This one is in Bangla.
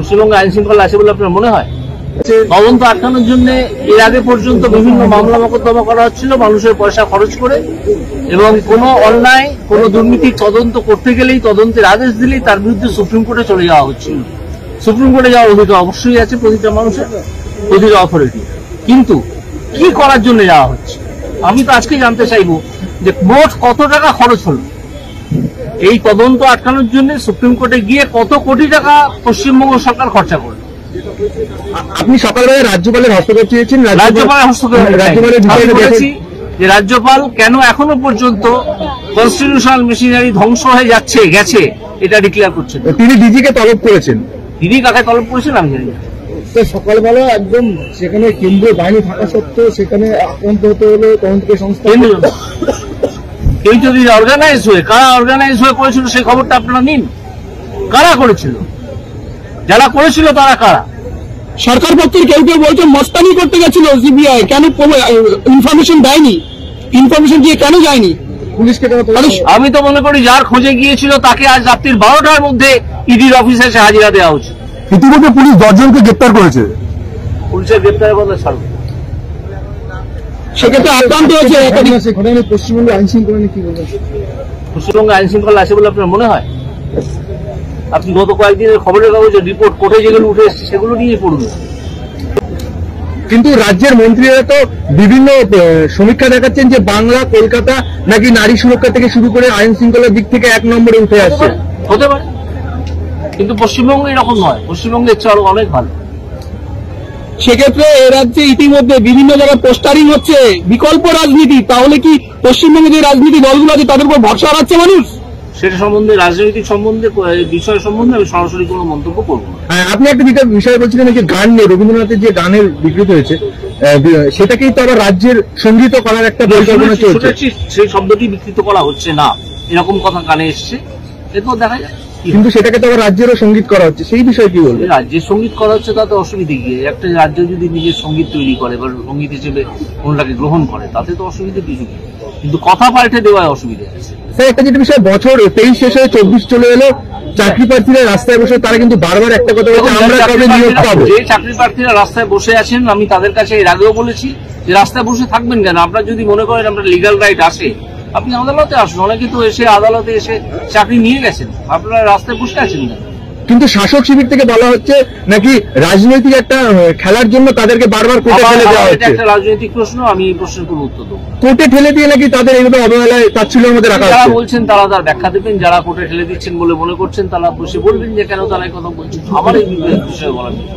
পশ্চিমবঙ্গে আইন শৃঙ্খলা আছে বলে আপনার মনে হয়? তদন্ত আটকানোর জন্য এর আগে পর্যন্ত বিভিন্ন মামলা মোকদ্দমা করা হচ্ছিল মানুষের পয়সা খরচ করে, এবং কোনো অন্যায় কোনো দুর্নীতির তদন্ত করতে গেলেই, তদন্তের আদেশ দিলেই তার বিরুদ্ধে সুপ্রিম কোর্টে চলে যাওয়া হচ্ছিল। সুপ্রিম কোর্টে যাওয়ার অধিকার অবশ্যই আছে প্রতিটা মানুষের, প্রতিটা অথরিটি। কিন্তু কি করার জন্য যাওয়া হচ্ছে আমি তো আজকে জানতে চাইবো যে মোট কত টাকা খরচ হলো এই তদন্ত আটকানোর জন্য? সুপ্রিম কোর্টে গিয়ে কত কোটি টাকা পশ্চিমবঙ্গ সরকার খরচা করবে? আপনি সকালবেলায় রাজ্যপালের হস্তক্ষেপ চেয়েছেন। রাজ্যপালের হস্তক্ষেপ বলেছি যে রাজ্যপাল কেন এখনো পর্যন্ত কনস্টিটিউশনাল মেশিনারি ধ্বংস হয়ে গেছে এটা ডিক্লেয়ার করছেন। তিনি ডিজিকে তলব করেছেন। তিনি কাকে তলব করেছেন আমি জানি না। সকালবেলা একদম সেখানে কেন্দ্রীয় বাহিনী থাকা সত্ত্বেও সেখানে আক্রান্ত হতে হলো তদন্তকারী সংস্থা। কেউ যদি অর্গানাইজ হয়ে, কারা অর্গানাইজ হয়ে করেছিল সেই খবরটা আপনারা নিন। কারা করেছিল? যারা করেছিল তারা কারা? সরকার পক্ষের কেউ কেউ বলছে মস্তানি করতে গেছিল সিবিআই, কেন ইনফরমেশন দেয়নি? ইনফরমেশন দিয়ে কেন যায়নি পুলিশকে? আমি তো মনে করি যার খোঁজে গিয়েছিল তাকে আজ রাত্রির 12টার মধ্যে ইডির অফিসে এসে হাজিরা দেওয়া উচিত। ইতিমধ্যে পুলিশ 10 জনকে গ্রেপ্তার করেছে। পুলিশের গ্রেপ্তারের কথা ছাড়বে, সেক্ষেত্রে আক্রান্ত হয়েছে। পশ্চিমবঙ্গে আইন শৃঙ্খলা নিয়ে কি বলবেন? পশ্চিমবঙ্গে আইন শৃঙ্খলা আছে বলে আপনার মনে হয়? আপনি গত কয়েকদিনের খবরের কাগজের রিপোর্ট কোর্টে যেগুলো উঠে এসছে সেগুলো নিয়ে পড়ুন। কিন্তু রাজ্যের মন্ত্রীরা তো বিভিন্ন সমীক্ষা দেখাচ্ছেন যে বাংলা, কলকাতা নাকি নারী সুরক্ষা থেকে শুরু করে আইন শৃঙ্খলার দিক থেকে 1 নম্বরে উঠে আসছে। হতে পারে, কিন্তু পশ্চিমবঙ্গে এরকম নয়। পশ্চিমবঙ্গের চেয়ে অনেক ভালো। সেক্ষেত্রে এ রাজ্যে ইতিমধ্যে বিভিন্ন জায়গায় পোস্টারিং হচ্ছে বিকল্প রাজনীতি। তাহলে কি পশ্চিমবঙ্গে যে রাজনীতি দলগুলো আছে তাদের উপর ভরসা হারাচ্ছে মানুষ? সেটা সম্বন্ধে, রাজনৈতিক সম্বন্ধে, বিষয় সম্বন্ধে আমি সরাসরি কোনো মন্তব্য করবো না। আপনি একটা বিষয় বলছিলেন যে গান নিয়ে, রবীন্দ্রনাথের যে গানের বিকৃত হয়েছে সেটাকেই তো আবার রাজ্যের সঙ্গীত করার একটা পরিকল্পনা চলছে। সেই শব্দটি বিকৃত করা হচ্ছে না, এরকম কথা কানে এসছে, এরপর দেখা যায়। কিন্তু সেটাকে তো আবার রাজ্যেরও সঙ্গীত করা হচ্ছে, সেই বিষয়ে কি বলবেন? রাজ্যের সঙ্গীত করা হচ্ছে তাতে অসুবিধা কি? একটা রাজ্য যদি নিজের সঙ্গীত তৈরি করে বা সঙ্গীত হিসেবে কোনটাকে গ্রহণ করে তাতে তো অসুবিধা কিছু নেই, কিন্তু কথা পাল্টে দেওয়ায় অসুবিধা আছে। স্যার, একটা যেটা বিষয়, বছর 23 শেষ হয়ে 24 চলে এলো, চাকরি প্রার্থীরা রাস্তায় বসে তারা কিন্তু বারবার একটা কথা বলছে, আমরা কবে নিয়োগ পাবো। যে চাকরি প্রার্থীরা রাস্তায় বসে আছেন আমি তাদের কাছে এর আগেও বলেছি যে রাস্তায় বসে থাকবেন কেন? আপনারা যদি মনে করেন আপনার লিগ্যাল রাইট আসে আপনি আদালতে আসুন। অনেকে তো এসে আদালতে এসে চাকরি নিয়ে গেছেন, আপনারা রাস্তায় বসে আছেন কেন? কিন্তু শাসক শিবির থেকে বলা হচ্ছে নাকি রাজনৈতিক একটা খেলার জন্য তাদেরকে বারবার কোর্টে ঠেলে দেওয়া হচ্ছে। এটা একটা রাজনৈতিক প্রশ্ন, আমি এই প্রশ্নের কোনো উত্তর দেবো। কোর্টে ঠেলে দিয়ে নাকি তাদের এইভাবে অবহেলায় তাচ্ছিল্যের মধ্যে রাখা হচ্ছে। যারা বলছেন তারা তার ব্যাখ্যা দেবেন, যারা কোর্টে ঠেলে দিচ্ছেন বলে মনে করছেন তারা বসে বলবেন যে কেন তারা এই কথা বলছেন। আমার এই বিষয়ে বলার নেই।